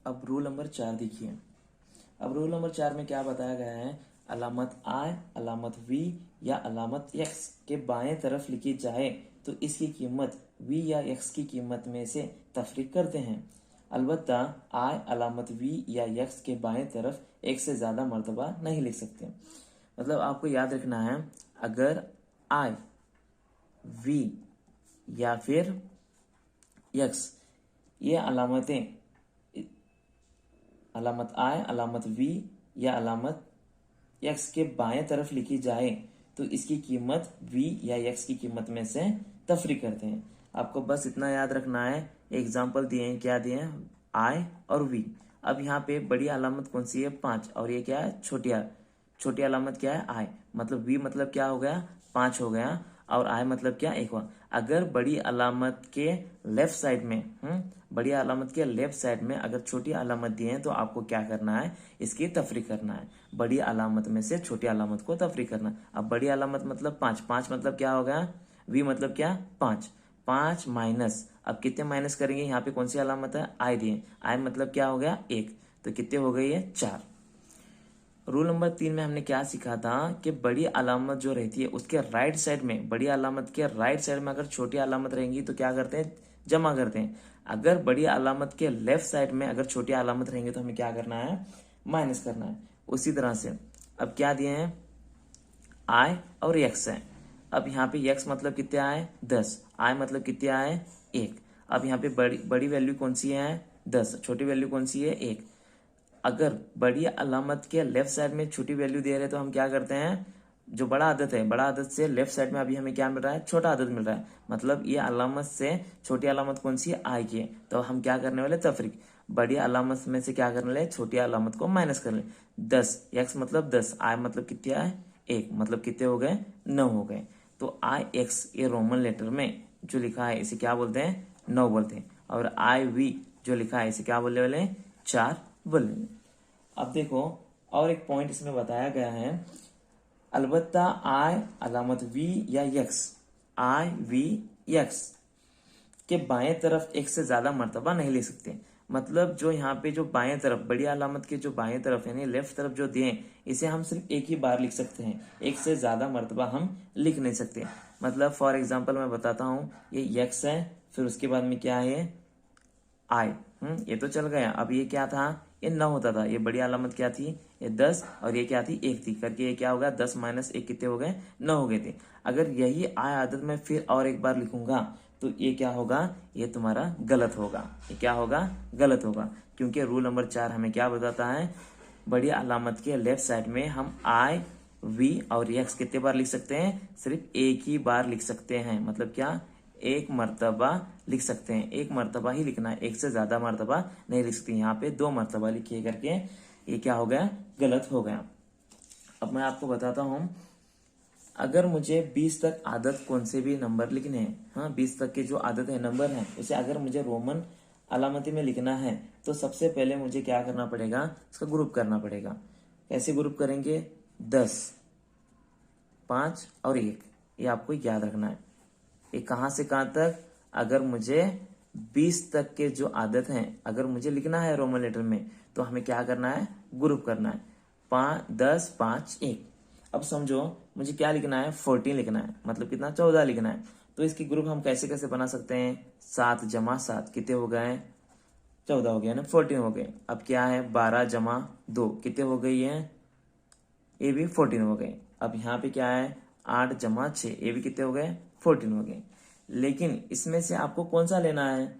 अब rule number 4 देखिए। अब रूल नंबर 4 में क्या बताया गया है, अलामत I, अलामत V या अलामत X के बाएं तरफ लिखी जाए तो इसकी कीमत V या X की कीमत में से तफरीक करते हैं। अलबत्ता I अलामत V या X के बाएं तरफ एक से ज़्यादा मर्तबा नहीं लिख सकते। मतलब आपको याद रखना है, अगर I, V या फिर X ये अलामतें, अलामत I, अलामत V या अलामत X के बाएं तरफ लिखी जाए तो इसकी कीमत V या X की कीमत में से तफरीक करते हैं। आपको बस इतना याद रखना है। एग्जाम्पल दिए हैं, क्या दिए हैं, I और V। अब यहाँ पे बड़ी अलामत कौन सी है, 5, और ये क्या है, छोटी अलामत क्या है, I। मतलब V मतलब क्या हो गया, 5 हो गया, और I मतलब क्या, 1 हुआ। अगर बड़ी अलामत के लेफ्ट साइड में बड़ी अलामत के लेफ्ट साइड में अगर छोटी अलामत दी है तो आपको क्या करना है, इसकी तफरीक करना है। बड़ी अलामत में से छोटी अलामत को तफरीक करना। अब बड़ी अलामत मतलब 5, 5 मतलब क्या हो गया, V मतलब क्या, 5, 5 माइनस, अब कितने माइनस करेंगे, यहाँ पे कौन सी अलामत है, I दिए, I मतलब क्या हो गया, 1, तो कितने हो गई है, 4। रूल नंबर 3 में हमने क्या सीखा था कि बड़ी अलामत जो रहती है उसके राइट साइड में, बड़ी अलामत के राइट साइड में अगर छोटी अलामत रहेंगी तो क्या करते हैं, जमा करते हैं। अगर बड़ी अलामत के लेफ्ट साइड में अगर छोटी अलामत रहेंगे तो हमें क्या करना है, माइनस करना है। उसी तरह से अब क्या दिए हैं, I और X है। अब यहाँ पे X मतलब कितने आए, 10, I मतलब कितने आए, 1। अब यहाँ पे बड़ी वैल्यू कौन सी है, 10, छोटी वैल्यू कौन सी है, 1। अगर बड़ी अलामत के लेफ्ट साइड में छोटी वैल्यू दे रहे तो हम क्या करते हैं, जो बड़ा आदत है, बड़ा आदत से लेफ्ट साइड में अभी हमें क्या मिल रहा है, छोटा आदत मिल रहा है। मतलब ये अलामत से छोटी अलामत कौन सी है, I की है, तो हम क्या करने वाले, तफरीक। बड़ी अलामत में से क्या करने वाले, छोटी अलामत को माइनस कर ले। 10, X मतलब 10, I मतलब कितने आए, 1, मतलब कितने हो गए, 9 हो गए। तो IX ये रोमन लेटर में जो लिखा है इसे क्या बोलते हैं, 9 बोलते हैं। और IV जो लिखा है इसे क्या बोलने वाले हैं, 4 बोलेंगे। अब देखो और एक पॉइंट इसमें बताया गया है, अलबत्ता I अलामत V या X, I V X के बाएं तरफ एक से ज्यादा मर्तबा नहीं ले सकते। मतलब जो यहाँ पे जो बाएं तरफ, बड़ी अलामत के जो बाएं तरफ यानी लेफ्ट तरफ जो दिए, इसे हम सिर्फ एक ही बार लिख सकते हैं, एक से ज्यादा मर्तबा हम लिख नहीं सकते। मतलब फॉर एग्जाम्पल मैं बताता हूँ, ये X है, फिर उसके बाद में क्या है, I। ये तो चल गया। अब ये क्या था, ये 9 होता था, ये बड़ी अलामत क्या थी, ये 10, और ये क्या थी, 1 थी, करके ये क्या होगा, 10 माइनस 1 कितने हो गए, 9 हो गए थे। अगर यही I आदत में फिर और एक बार लिखूंगा तो ये क्या होगा, ये तुम्हारा गलत होगा। ये क्या होगा, गलत होगा, क्योंकि रूल नंबर 4 हमें क्या बताता है, बड़ी अलामत के लेफ्ट साइड में हम I, V और X कितने बार लिख सकते हैं, सिर्फ एक ही बार लिख सकते हैं। मतलब क्या, एक मर्तबा लिख सकते हैं, एक मर्तबा ही लिखना है, एक से ज्यादा मर्तबा नहीं लिख सकते। यहाँ पे 2 मर्तबा लिखिए करके ये क्या हो गया, गलत हो गया। अब मैं आपको बताता हूं, अगर मुझे 20 तक आदत कौन से भी नंबर लिखने हैं, हाँ 20 तक के जो आदत है, नंबर है, उसे अगर मुझे रोमन अलामती में लिखना है तो सबसे पहले मुझे क्या करना पड़ेगा, इसका ग्रुप करना पड़ेगा। कैसे ग्रुप करेंगे, 10, 5 और 1, ये आपको याद रखना है। ये कहाँ से कहाँ तक, अगर मुझे 20 तक के जो आदत हैं अगर मुझे लिखना है रोमन लेटर में तो हमें क्या करना है, ग्रुप करना है, 5, 10, 5, 1। अब समझो मुझे क्या लिखना है, 14 लिखना है, मतलब कितना, 14 लिखना है। तो इसकी ग्रुप हम कैसे कैसे बना सकते हैं, 7 जमा 7 कितने हो गए, 14 हो गया ना, 14 हो गए। अब क्या है, 12 जमा 2 कितने हो गई है, ये भी 14 हो गए। अब यहाँ पे क्या है, 8 जमा 6, ये भी कितने हो गए, 14 हो गए। लेकिन इसमें से आपको कौन सा लेना है,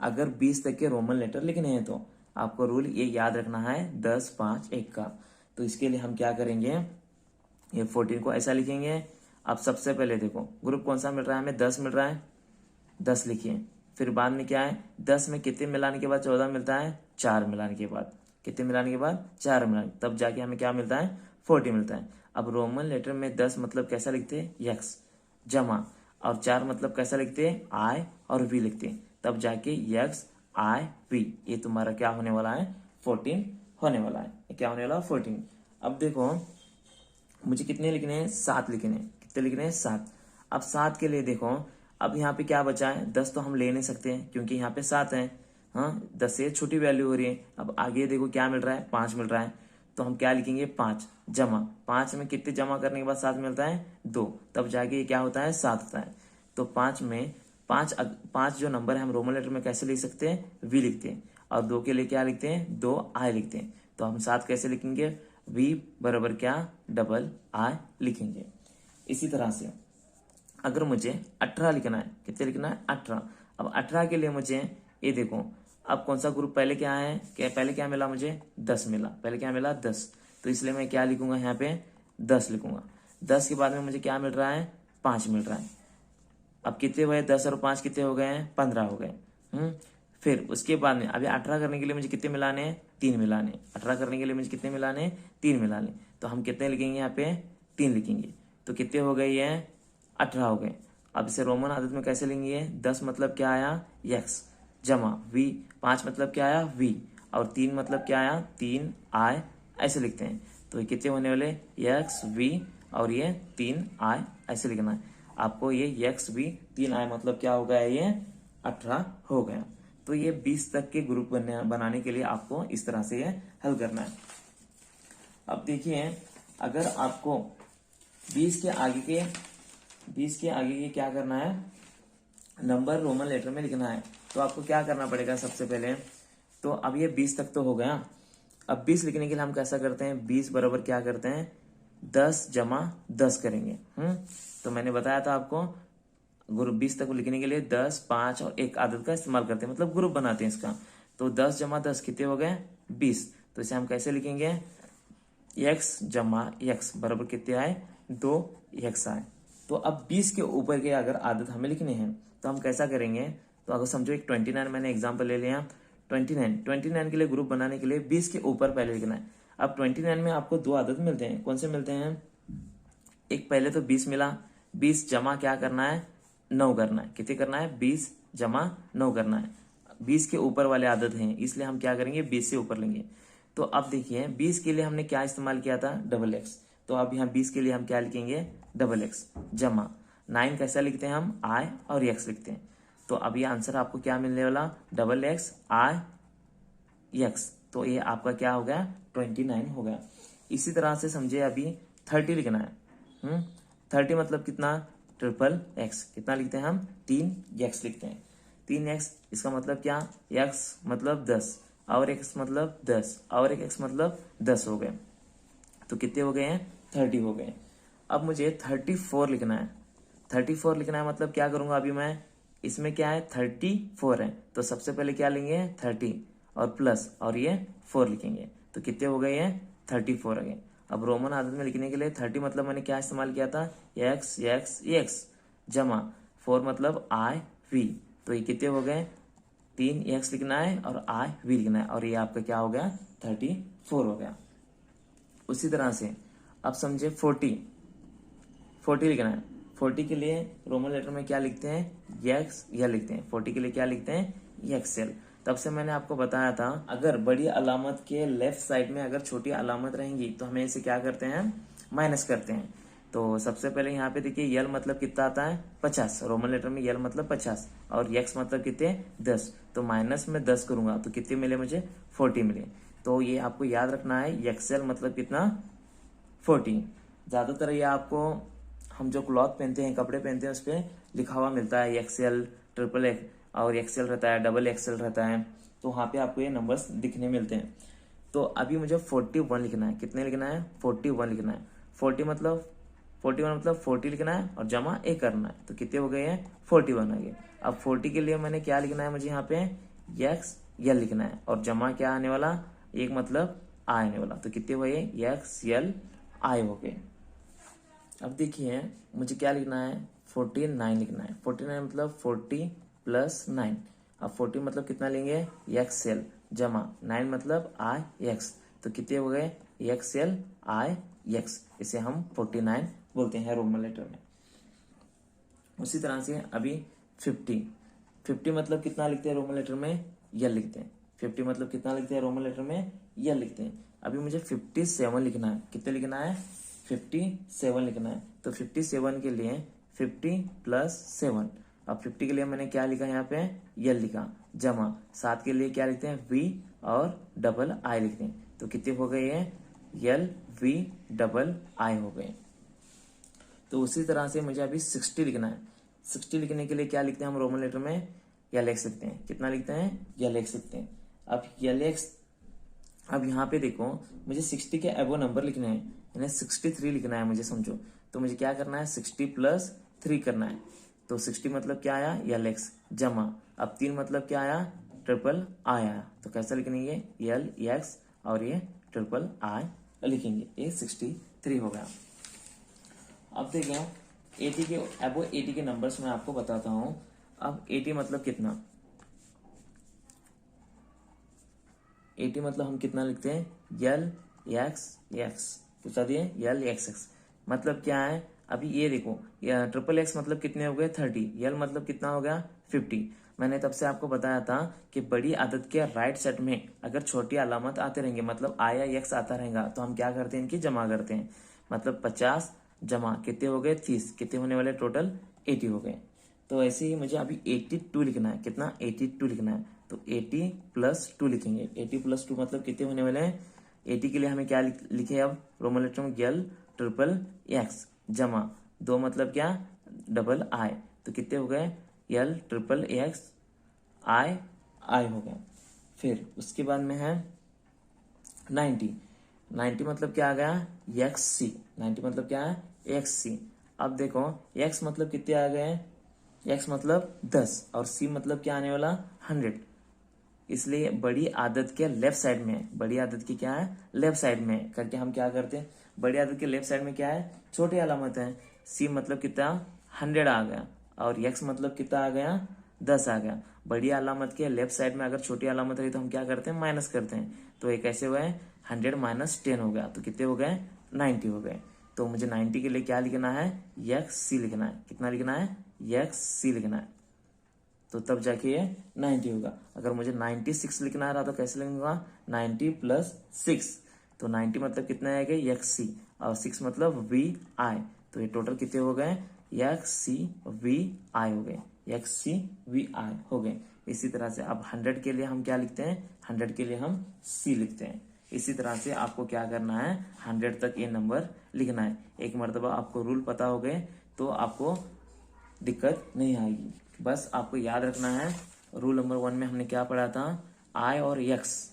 अगर 20 तक के रोमन लेटर लिखने हैं तो आपको रूल ये याद रखना है, 10, 5, 1 का। तो इसके लिए हम क्या करेंगे, ये 14 को ऐसा लिखेंगे। अब सबसे पहले देखो ग्रुप कौन सा मिल रहा है हमें, 10 मिल रहा है, 10 लिखिए। फिर बाद में क्या है, 10 में कितने मिलाने के बाद 14 मिलता है, 4 मिलाने के बाद, कितने मिलाने के बाद, 4 मिलाने, तब जाके हमें क्या मिलता है, 40 मिलता है। अब रोमन लेटर में 10 मतलब कैसा लिखते हैं, X जमा, और 4 मतलब कैसा लिखते हैं, I और V लिखते हैं, तब जाके X I V, ये तुम्हारा क्या होने वाला है, 14 होने वाला है। क्या होने वाला है, 14। अब देखो मुझे कितने लिखने हैं, 7 लिखने हैं, कितने लिखने हैं, 7। अब 7 के लिए देखो, अब यहाँ पे क्या बचा है, 10 तो हम ले नहीं सकते हैं क्योंकि यहाँ पे 7 है, हाँ, 10 से छोटी वैल्यू हो रही है। अब आगे देखो क्या मिल रहा है, 5 मिल रहा है, तो हम क्या लिखेंगे, 5 जमा 5 में कितने जमा करने के बाद 7 मिलता है, 2, तब जाके ये क्या होता है, 7 होता है। तो 5 में 5 जो नंबर है हम रोमन लेटर में कैसे लिख सकते हैं, वी लिखते हैं, और 2 के लिए क्या लिखते हैं, 2 आई लिखते हैं। तो हम 7 कैसे लिखेंगे, वी बराबर क्या, डबल आई लिखेंगे। इसी तरह से अगर मुझे 18 लिखना है, कितने लिखना है, 18। अब 18 के लिए मुझे ये देखो, अब कौन सा ग्रुप पहले क्या है, पहले क्या मिला मुझे, 10 मिला, पहले क्या मिला, 10, तो इसलिए मैं क्या लिखूंगा यहाँ पे, 10 लिखूंगा। 10 के बाद में मुझे क्या मिल रहा है, 5 मिल रहा है। अब कितने हुए, 10 और 5 कितने हो गए हैं, 15 हो गए। फिर उसके बाद में अभी 18 करने के लिए मुझे कितने मिलाने हैं, 3 मिलाने। 18 करने के लिए मुझे कितने मिलाने हैं, 3 मिलाने। तो हम कितने लिखेंगे यहाँ पे, 3 लिखेंगे। तो कितने हो गए ये, 18 हो गए। अब इसे रोमन आदत में कैसे लेंगे, 10 मतलब क्या आया, एक्स जमा वी, 5 मतलब क्या आया, वी, और 3 मतलब क्या आया, 3 आई, ऐसे लिखते हैं। तो ये कितने होने वाले, एक्स वी और ये 3 आई, ऐसे लिखना है आपको। ये एक्स वी 3 आई मतलब क्या हो गया, ये 18 हो गया। तो ये 20 तक के ग्रुप बनाने के लिए आपको इस तरह से ये हल करना है। अब देखिए, अगर आपको 20 के आगे के क्या करना है, नंबर रोमन लेटर में लिखना है, तो आपको क्या करना पड़ेगा सबसे पहले। तो अब ये 20 तक तो हो गया। अब 20 लिखने के लिए हम कैसा करते हैं, 20 बराबर क्या करते हैं, 10 जमा 10 करेंगे। तो मैंने बताया था आपको, ग्रुप 20 तक लिखने के लिए 10, 5 और 1 आदत का इस्तेमाल करते हैं, मतलब ग्रुप बनाते हैं इसका। तो 10 जमा 10 कितने हो गए, 20। तो इसे हम कैसे लिखेंगे, एक्स जमा एक्स बराबर कितने आए, 2 एक्स आए। तो अब 20 के ऊपर के अगर आदत हमें लिखने हैं तो हम कैसा करेंगे, तो अगर समझो एक 29 मैंने एग्जाम्पल ले लिया, 29 के लिए ग्रुप बनाने के लिए 20 के ऊपर पहले लिखना है। अब 29 में आपको 2 आदत मिलते हैं, कौन से मिलते हैं, एक पहले तो 20 मिला, 20 जमा क्या करना है, 9 करना है। कितने करना है, 20 जमा 9 करना है। 20 के ऊपर वाले आदत हैं, इसलिए हम क्या करेंगे, 20 से ऊपर लेंगे। तो अब देखिए 20 के लिए हमने क्या इस्तेमाल किया था, डबल एक्स। तो अब यहाँ 20 के लिए हम क्या लिखेंगे, डबल एक्स जमा 9 कैसा लिखते हैं हम, आई और एक्स लिखते हैं। तो अब ये आंसर आपको क्या मिलने वाला, डबल एक्स आई एक्स। तो ये आपका क्या हो गया, 29 हो गया। इसी तरह से समझे अभी 30 लिखना है। 30 मतलब कितना, ट्रिपल एक्स। कितना लिखते हैं हम, 3 एक्स लिखते हैं। 3 एक्स इसका मतलब क्या, एक्स मतलब 10 और एक्स मतलब 10 और एक एक्स मतलब 10 हो गए। तो कितने हो गए हैं, 30 हो गए। अब मुझे 34 लिखना है। 34 लिखना है मतलब क्या करूंगा, अभी मैं इसमें क्या है, 34 है, तो सबसे पहले क्या लेंगे, 30 और प्लस और ये 4 लिखेंगे। तो कितने हो गए हैं, 34 हो गए। अब रोमन आदत में लिखने के लिए 30 मतलब मैंने क्या इस्तेमाल किया था, एक्स एक्स एक्स जमा 4 मतलब आई वी। तो ये कितने हो गए, 3 एक्स लिखना है और आई वी लिखना है, और ये आपका क्या हो गया, 34 हो गया। उसी तरह से अब समझे 40 लिखना है। 40 के लिए रोमन लेटर में क्या लिखते हैं, एक्स एल लिखते हैं। 40 के लिए क्या लिखते हैं, एक्स एल। तब से मैंने आपको बताया था, अगर बड़ी अलामत के लेफ्ट साइड में अगर छोटी अलामत रहेंगी तो हमें इसे क्या करते हैं, माइनस करते हैं। तो सबसे पहले यहाँ पे देखिए यल मतलब कितना आता है, 50। रोमन लेटर में यल मतलब 50 और एक्स मतलब कितने, 10। तो माइनस में 10 करूंगा तो कितने मिले मुझे, 40 मिले। तो ये आपको याद रखना है, एक्सएल मतलब कितना, 40। ज्यादातर ये आपको हम जो क्लॉथ पहनते हैं, कपड़े पहनते हैं, उस पर लिखा हुआ मिलता है एक्सएल, ट्रिपल एक्स और एक्सएल रहता है, डबल एक्सएल रहता है। तो वहां पे आपको ये नंबर्स दिखने मिलते हैं। तो अभी मुझे 41 लिखना है। कितने लिखना है, 41 लिखना है। 41 मतलब 40 लिखना है और जमा ए करना है। तो कितने हो गए हैं, 41 आ गए। अब 40 के लिए मैंने क्या लिखना है, मुझे यहाँ पे एक्स एल लिखना है और जमा क्या आने वाला, एक मतलब आ आने वाला। तो कितने हुए, एक्स एल आई हो गए। अब देखिए मुझे क्या लिखना है, 49 लिखना है। 49 मतलब 40 प्लस 9। अब 40 मतलब कितना लेंगे, एक्स एल जमा 9 मतलब आई एक्स। तो कितने हो गए, एक्स एल आई एक्स। इसे हम 49 बोलते हैं रोमन लेटर में। उसी तरह से अभी 50 मतलब कितना लिखते हैं रोमन लेटर में, यल लिखते हैं। 50 मतलब कितना लिखते हैं रोमन लेटर में, यल लिखते हैं। अभी मुझे 57 लिखना है। कितने लिखना है, 57 लिखना है। तो 57 के लिए 50 प्लस 7। अब 50 के लिए मैंने क्या लिखा, यहाँ पे यल लिखा, जमा 7 के लिए क्या लिखते हैं, वी और डबल आई लिखते हैं। तो कितने हो गए ये, यल वी डबल आई हो गए। तो उसी तरह से मुझे अभी 60 लिखना है। 60 लिखने के लिए क्या लिखते हैं हम रोमन लेटर में, या लिख सकते हैं, कितना लिखते हैं, या लिख सकते हैं। अब यल एक्स, अब यहाँ पे देखो मुझे 60 के अबो नंबर लिखने हैं, यानी 63 लिखना है मुझे, समझो। तो मुझे क्या करना है, 60 प्लस 3 करना है। तो 60 मतलब क्या आया, यल एक्स जमा, अब 3 मतलब क्या आया, ट्रिपल आई आया। तो कैसे लिखेंगे, यल एक्स और ये ट्रिपल आई लिखेंगे, ये 63 हो गया। अब देखें 80 के अबो 80 के नंबर्स मैं आपको बताता हूं। अब 80 मतलब कितना, 80 मतलब हम कितना लिखते हैं, यल एक्स एक्स, पूछा दिए यल एक्स एक्स मतलब क्या है। अभी ये देखो, ट्रिपल एक्स मतलब कितने हो गए, 30, यल मतलब कितना हो गया, 50। मैंने तब से आपको बताया था कि बड़ी आदत के राइट सेट में अगर छोटी अलामत आते रहेंगे, मतलब आई या एक्स आता रहेगा, तो हम क्या करते हैं, इनकी जमा करते हैं। मतलब 50 जमा कितने हो गए, 30, कितने होने वाले, टोटल 80 हो गए। तो ऐसे ही मुझे अभी 82 लिखना है, कितना, 82 लिखना है। तो 80 प्लस 2 लिखेंगे, 80 प्लस 2 मतलब कितने होने वाले हैं। 80 के लिए हमें क्या लिखे अब रोमन लेटर में, यल ट्रिपल एक्स जमा 2 मतलब क्या, डबल आई। तो कितने हो गए, यल ट्रिपल एक्स आई आई हो गया। फिर उसके बाद में है 90, 90 मतलब क्या आ गया, एक्स सी, 90 मतलब क्या है, एक्स सी। अब देखो एक्स मतलब कितने आ गए, एक्स मतलब 10 और सी मतलब क्या आने वाला, 100। इसलिए बड़ी आदत के लेफ्ट साइड में, बड़ी आदत की क्या है, लेफ्ट साइड में करके हम क्या करते हैं, बड़ी आदत के लेफ्ट साइड में क्या है, छोटी अलामत है। सी मतलब कितना, 100 आ गया, और एक्स मतलब कितना आ गया, 10 आ गया। बड़ी अलामत के लेफ्ट साइड में अगर छोटी अलामत रही तो हम क्या करते हैं, माइनस करते हैं। तो एक ऐसे हुआ है, 100 माइनस 10 हो गया, तो कितने हो गए, 90 हो गए। तो मुझे 90 के लिए क्या लिखना है, एक्स सी लिखना है, कितना लिखना है, एक्स सी लिखना है। तो तब जाके ये 90 होगा। अगर मुझे 96 लिखना रहा तो कैसे लिखूंगा, 90 प्लस 6। तो 90 मतलब कितना आएगा, एक्स सी, और 6 मतलब वी आई। तो ये टोटल कितने हो गए, एक्स सी वी आई हो गए, एक्स सी वी आई हो गए। इसी तरह से अब 100 के लिए हम क्या लिखते हैं, 100 के लिए हम सी लिखते हैं। इसी तरह से आपको क्या करना है, 100 तक ये नंबर लिखना है। एक मर्तबा आपको रूल पता हो गए तो आपको दिक्कत नहीं आएगी। बस आपको याद रखना है, रूल नंबर 1 में हमने क्या पढ़ा था, आई और एक्स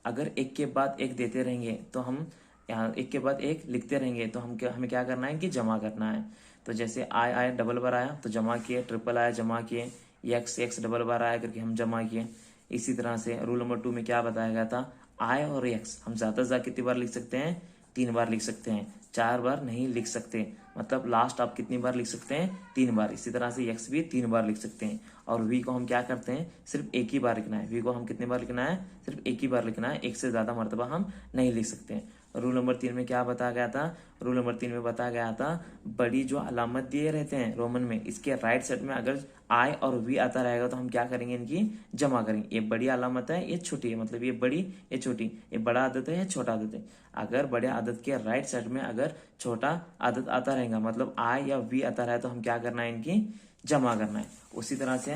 अगर एक के बाद एक देते रहेंगे तो हम यहाँ एक के बाद एक लिखते रहेंगे, तो हमें क्या करना है कि जमा करना है। तो जैसे आई आई डबल बार आया तो जमा किए, ट्रिपल आया जमा किए, एक्स एक्स डबल बार आया करके हम जमा किए। इसी तरह से रूल नंबर 2 में क्या बताया गया था, आई और एक्स हम ज्यादा से ज्यादा कितनी बार लिख सकते हैं, 3 बार लिख सकते हैं, 4 बार नहीं लिख सकते। मतलब लास्ट आप कितनी बार लिख सकते हैं, 3 बार। इसी तरह से एक्स भी 3 बार लिख सकते हैं। और वी को हम क्या करते हैं, सिर्फ एक ही बार लिखना है। वी को हम कितनी बार लिखना है, सिर्फ एक ही बार लिखना है, एक से ज्यादा मर्तबा हम नहीं लिख सकते। रूल नंबर 3 में क्या बताया गया था, रूल नंबर 3 में बताया गया था, बड़ी जो अलामत दिए रहते हैं रोमन में, इसके राइट साइड में अगर आई और वी आता रहेगा तो हम क्या करेंगे, इनकी जमा करेंगे। ये बड़ी अलामत है, ये छोटी है, मतलब ये बड़ी ये छोटी, ये बड़ा आदत है या छोटा आदत है। अगर बड़े आदत के राइट साइड में अगर छोटा आदत आता रहेगा, मतलब आई या वी आता रहा है, तो हम क्या करना है, इनकी जमा करना है। उसी तरह से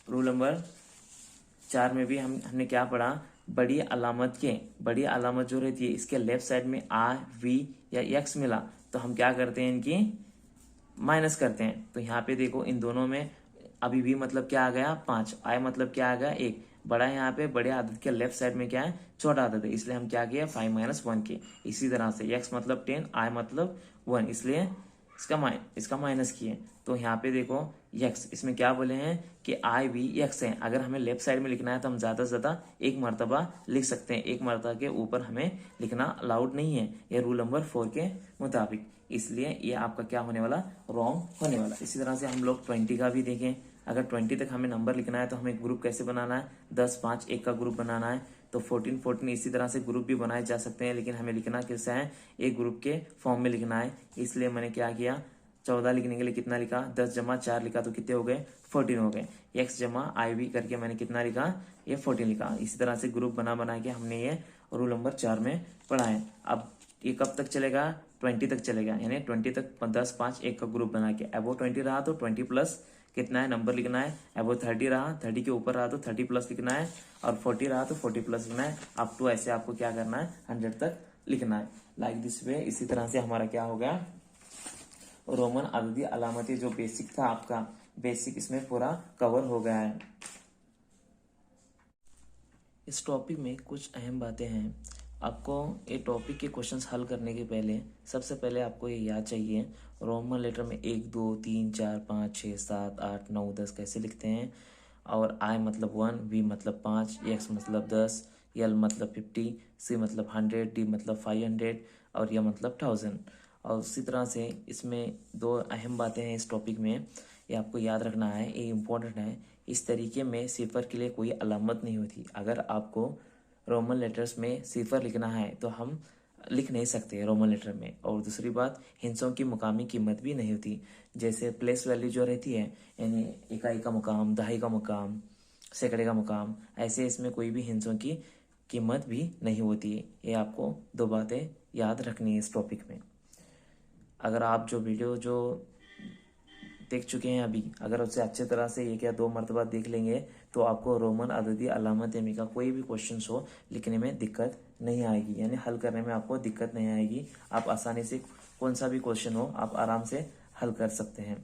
रूल नंबर 4 में भी हमने क्या पढ़ा, बड़ी अलामत जो रहती है इसके लेफ्ट साइड में आई वी या एक्स मिला तो हम क्या करते हैं, इनकी माइनस करते हैं। तो यहाँ पे देखो इन दोनों में अभी वी मतलब क्या आ गया, 5, आई मतलब क्या आ गया, 1। बड़ा है यहाँ पे, बड़े आदत के लेफ्ट साइड में क्या है, छोटा आदत है, इसलिए हम क्या किया, 5 माइनस 1 किए। इसी तरह से एक्स मतलब 10, आई मतलब 1, इसलिए इसका माइनस किए। तो यहाँ पे देखो एक्स, इसमें क्या बोले हैं कि आई वी एक्स है। अगर हमें लेफ्ट साइड में लिखना है तो हम ज्यादा से ज्यादा एक मर्तबा लिख सकते हैं, एक मर्तबा के ऊपर हमें लिखना अलाउड नहीं है, ये रूल नंबर 4 के मुताबिक। इसलिए ये आपका क्या होने वाला, रॉन्ग होने वाला। इसी तरह से हम लोग 20 का भी देखें। अगर 20 तक हमें नंबर लिखना है तो हमें ग्रुप कैसे बनाना है, 10 5 1 का ग्रुप बनाना है। तो 14 14 इसी तरह से ग्रुप भी बनाए जा सकते हैं, लेकिन हमें लिखना कैसे है, एक ग्रुप के फॉर्म में लिखना है। इसलिए मैंने क्या किया, 14 लिखने के लिए कितना लिखा, 10 जमा 4 लिखा तो कितने हो गए, 14 हो गए। एक्स जमा आई वी करके मैंने कितना लिखा, ये 14 लिखा। इसी तरह से ग्रुप बना के हमने ये रूल नंबर 4 में पढ़ा है। अब ये कब तक चलेगा, 20 तक चलेगा, यानी 20 तक 10, 5, 1 का ग्रुप बना के। अबो 20 रहा तो 20 प्लस कितना है नंबर लिखना है। अबो 30 रहा, 30 के ऊपर रहा तो 30 प्लस लिखना है, और 40 रहा तो 40 प्लस लिखना है। अप टू ऐसे आपको क्या करना है, 100 तक लिखना है, लाइक दिस वे। इसी तरह से हमारा क्या हो गया, रोमन अददी अलामती जो बेसिक था आपका, बेसिक इसमें पूरा कवर हो गया है। इस टॉपिक में कुछ अहम बातें हैं। आपको ये टॉपिक के क्वेश्चंस हल करने के पहले सबसे पहले आपको ये याद चाहिए रोमन लेटर में 1, 2, 3, 4, 5, 6, 7, 8, 9, 10 कैसे लिखते हैं, और आई मतलब 1, वी मतलब 5, एक्स मतलब 10, एल मतलब 50, सी मतलब 100, डी मतलब 500, और यह मतलब 1000। और उसी तरह से इसमें 2 अहम बातें हैं इस टॉपिक में, ये आपको याद रखना है, ये इम्पोर्टेंट है। इस तरीके में सिफर के लिए कोई अलामत नहीं होती। अगर आपको रोमन लेटर्स में सिफर लिखना है तो हम लिख नहीं सकते रोमन लेटर में। और दूसरी बात, हिंसों की मुकामी कीमत भी नहीं होती। जैसे प्लेस वैल्यू जो रहती है, यानी इकाई का मुकाम, दहाई का मुकाम, सैकड़े का मुकाम, ऐसे इसमें कोई भी हिंसों की कीमत भी नहीं होती है। ये आपको 2 बातें याद रखनी है इस टॉपिक में। अगर आप जो वीडियो जो देख चुके हैं अभी, अगर उससे अच्छे तरह से 1 या 2 मरतबा देख लेंगे तो आपको रोमन अददी अलामत यामी का कोई भी क्वेश्चन हो लिखने में दिक्कत नहीं आएगी, यानी हल करने में आपको दिक्कत नहीं आएगी। आप आसानी से कौन सा भी क्वेश्चन हो आप आराम से हल कर सकते हैं।